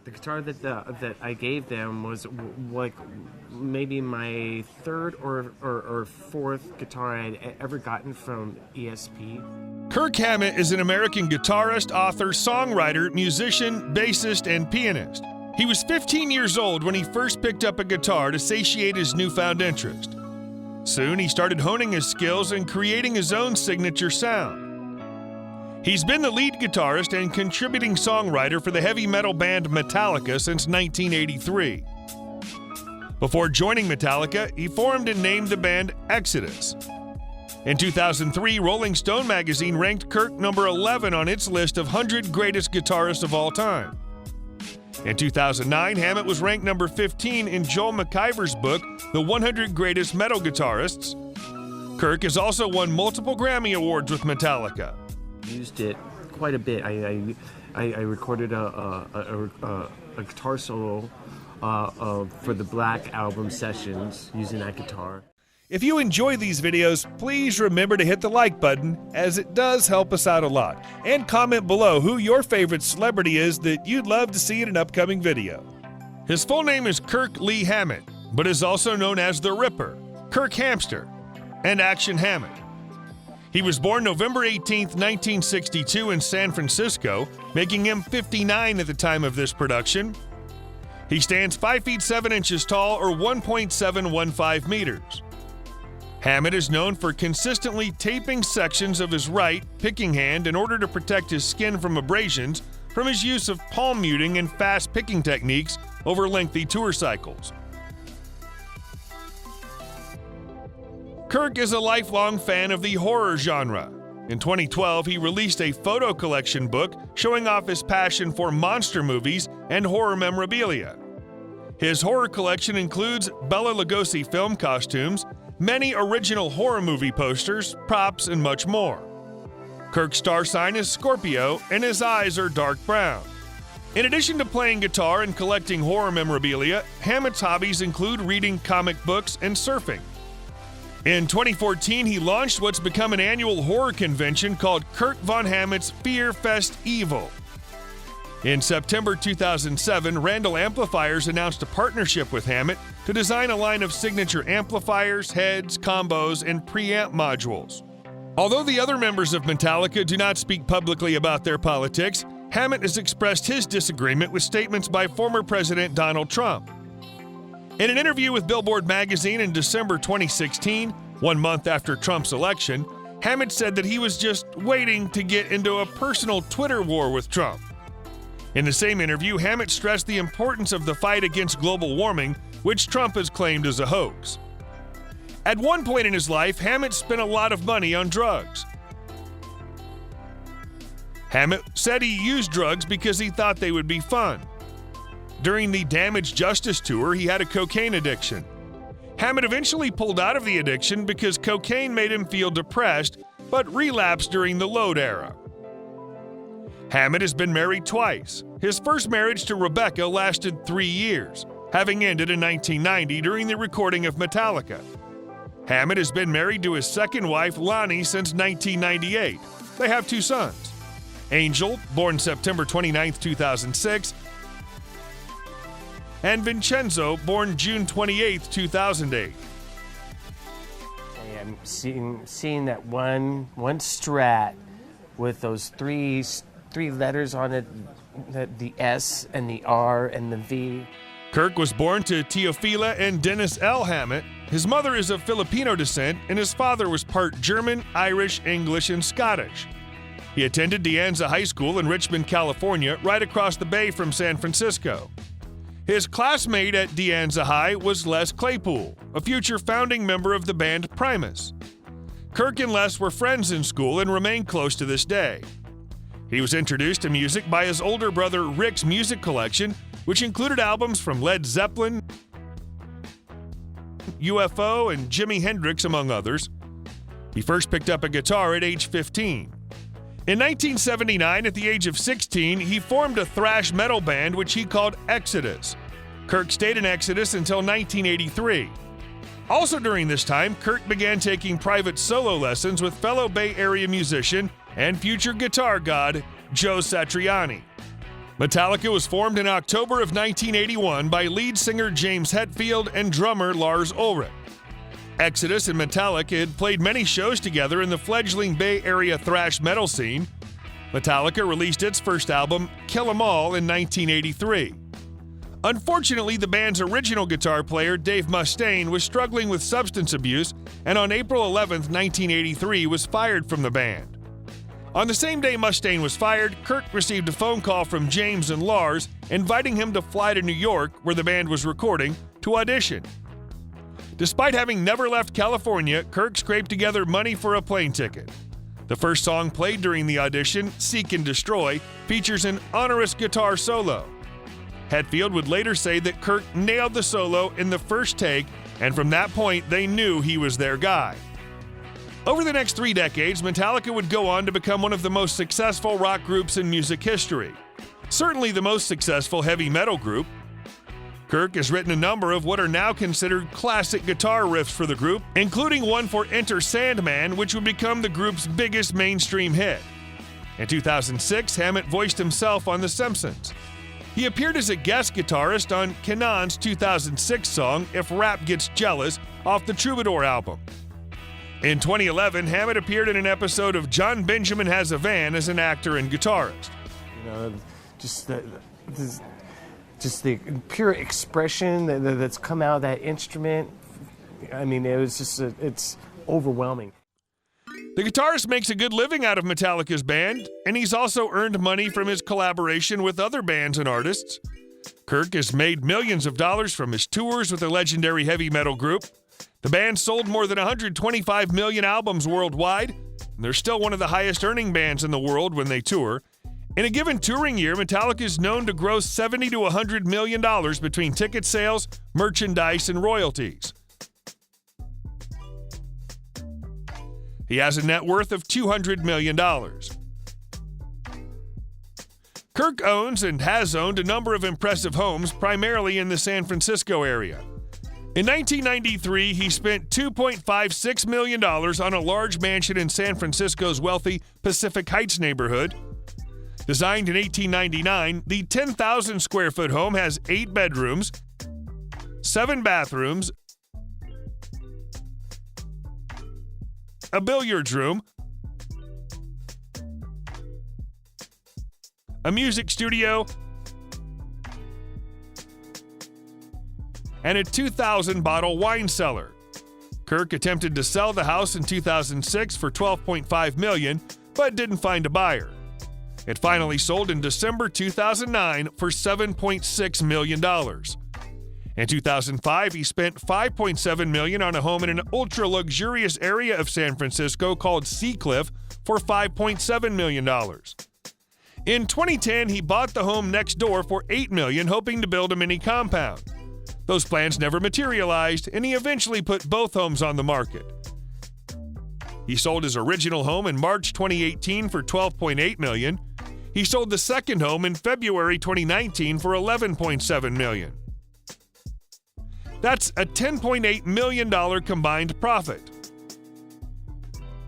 The guitar that I gave them was like maybe my third or fourth guitar I'd ever gotten from ESP. Kirk Hammett is an American guitarist, author, songwriter, musician, bassist, and pianist. He was 15 years old when he first picked up a guitar to satiate his newfound interest. Soon he started honing his skills and creating his own signature sound. He's been the lead guitarist and contributing songwriter for the heavy metal band Metallica since 1983. Before joining Metallica, he formed and named the band Exodus. In 2003, Rolling Stone magazine ranked Kirk number 11 on its list of 100 greatest guitarists of all time. In 2009, Hammett was ranked number 15 in Joel McIver's book, The 100 Greatest Metal Guitarists. Kirk has also won multiple Grammy Awards with Metallica. Used it quite a bit. I recorded a guitar solo for the Black album sessions using that guitar. If you enjoy these videos, please remember to hit the like button, as it does help us out a lot. And comment below who your favorite celebrity is that you'd love to see in an upcoming video. His full name is Kirk Lee Hammett, but is also known as The Ripper, Kirk Hamster, and Action Hammett. He was born November 18, 1962 in San Francisco, making him 59 at the time of this production. He stands 5 feet 7 inches tall, or 1.715 meters. Hammett is known for consistently taping sections of his right picking hand in order to protect his skin from abrasions from his use of palm muting and fast picking techniques over lengthy tour cycles. Kirk is a lifelong fan of the horror genre. In 2012, he released a photo collection book showing off his passion for monster movies and horror memorabilia. His horror collection includes Bela Lugosi film costumes, many original horror movie posters, props, and much more. Kirk's star sign is Scorpio, and his eyes are dark brown. In addition to playing guitar and collecting horror memorabilia, Hammett's hobbies include reading comic books and surfing. In 2014, he launched what's become an annual horror convention called Kurt Von Hammett's Fear Fest Evil. In September 2007, Randall Amplifiers announced a partnership with Hammett to design a line of signature amplifiers, heads, combos, and preamp modules. Although the other members of Metallica do not speak publicly about their politics, Hammett has expressed his disagreement with statements by former President Donald Trump. In an interview with Billboard magazine in December 2016, 1 month after Trump's election, Hammett said that he was just waiting to get into a personal Twitter war with Trump. In the same interview, Hammett stressed the importance of the fight against global warming, which Trump has claimed is a hoax. At one point in his life, Hammett spent a lot of money on drugs. Hammett said he used drugs because he thought they would be fun. During the Damage Justice tour, he had a cocaine addiction. Hammett eventually pulled out of the addiction because cocaine made him feel depressed, but relapsed during the Load era. Hammett has been married twice. His first marriage to Rebecca lasted 3 years, having ended in 1990 during the recording of Metallica. Hammett has been married to his second wife, Lonnie, since 1998. They have 2 sons. Angel, born September 29, 2006, and Vincenzo, born June 28, 2008. I'm seeing that one Strat with those three letters on it, the S and the R and the V. Kirk was born to Teofila and Dennis L. Hammett. His mother is of Filipino descent, and his father was part German, Irish, English, and Scottish. He attended De Anza High School in Richmond, California, right across the bay from San Francisco. His classmate at De Anza High was Les Claypool, a future founding member of the band Primus. Kirk and Les were friends in school and remain close to this day. He was introduced to music by his older brother Rick's music collection, which included albums from Led Zeppelin, UFO, and Jimi Hendrix, among others. He first picked up a guitar at age 15. In 1979, at the age of 16, he formed a thrash metal band which he called Exodus. Kirk stayed in Exodus until 1983. Also during this time, Kirk began taking private solo lessons with fellow Bay Area musician and future guitar god Joe Satriani. Metallica was formed in October of 1981 by lead singer James Hetfield and drummer Lars Ulrich. Exodus and Metallica had played many shows together in the fledgling Bay Area thrash metal scene. Metallica released its first album, Kill 'Em All, in 1983. Unfortunately, the band's original guitar player, Dave Mustaine, was struggling with substance abuse and on April 11, 1983, was fired from the band. On the same day Mustaine was fired, Kirk received a phone call from James and Lars inviting him to fly to New York, where the band was recording, to audition. Despite having never left California, Kirk scraped together money for a plane ticket. The first song played during the audition, Seek and Destroy, features an onerous guitar solo. Hetfield would later say that Kirk nailed the solo in the first take, and from that point, they knew he was their guy. Over the next 3 decades, Metallica would go on to become one of the most successful rock groups in music history. Certainly the most successful heavy metal group. Kirk has written a number of what are now considered classic guitar riffs for the group, including one for Enter Sandman, which would become the group's biggest mainstream hit. In 2006, Hammett voiced himself on The Simpsons. He appeared as a guest guitarist on Kanan's 2006 song If Rap Gets Jealous off the Troubadour album. In 2011, Hammett appeared in an episode of John Benjamin Has a Van as an actor and guitarist. You know, just the pure expression that's come out of that instrument. I mean, it was just it's overwhelming. The guitarist makes a good living out of Metallica's band, and he's also earned money from his collaboration with other bands and artists. Kirk has made millions of dollars from his tours with the legendary heavy metal group. The band sold more than 125 million albums worldwide, and they're still one of the highest earning bands in the world when they tour. In a given touring year, Metallica is known to gross $70 to $100 million between ticket sales, merchandise, and royalties. He has a net worth of $200 million. Kirk owns and has owned a number of impressive homes, primarily in the San Francisco area. In 1993, he spent $2.56 million on a large mansion in San Francisco's wealthy Pacific Heights neighborhood. Designed in 1899, the 10,000-square-foot home has 8 bedrooms, 7 bathrooms, a billiards room, a music studio, and a 2,000-bottle wine cellar. Kirk attempted to sell the house in 2006 for $12.5 million, but didn't find a buyer. It finally sold in December 2009 for $7.6 million. In 2005, he spent $5.7 million on a home in an ultra-luxurious area of San Francisco called Seacliff for $5.7 million. In 2010, he bought the home next door for $8 million, hoping to build a mini compound. Those plans never materialized, and he eventually put both homes on the market. He sold his original home in March 2018 for $12.8 million. He sold the second home in February 2019 for $11.7 million. That's a $10.8 million combined profit.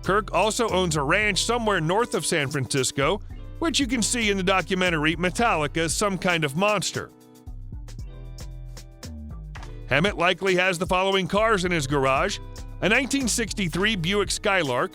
Kirk also owns a ranch somewhere north of San Francisco, which you can see in the documentary Metallica, Some Kind of Monster. Hammett likely has the following cars in his garage: a 1963 Buick Skylark,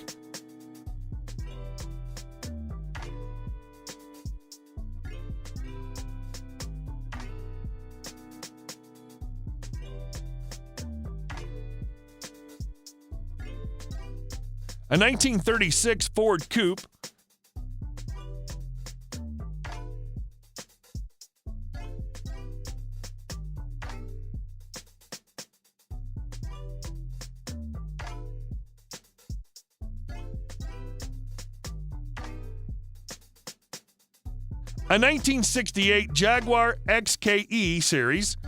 a 1936 Ford Coupe, a 1968 Jaguar XKE series,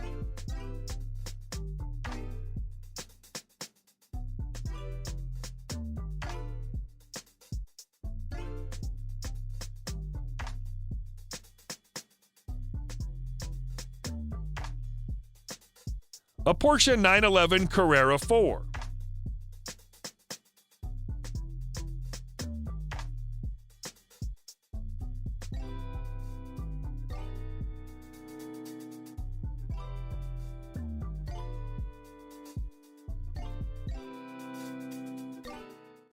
a Porsche 911 Carrera 4,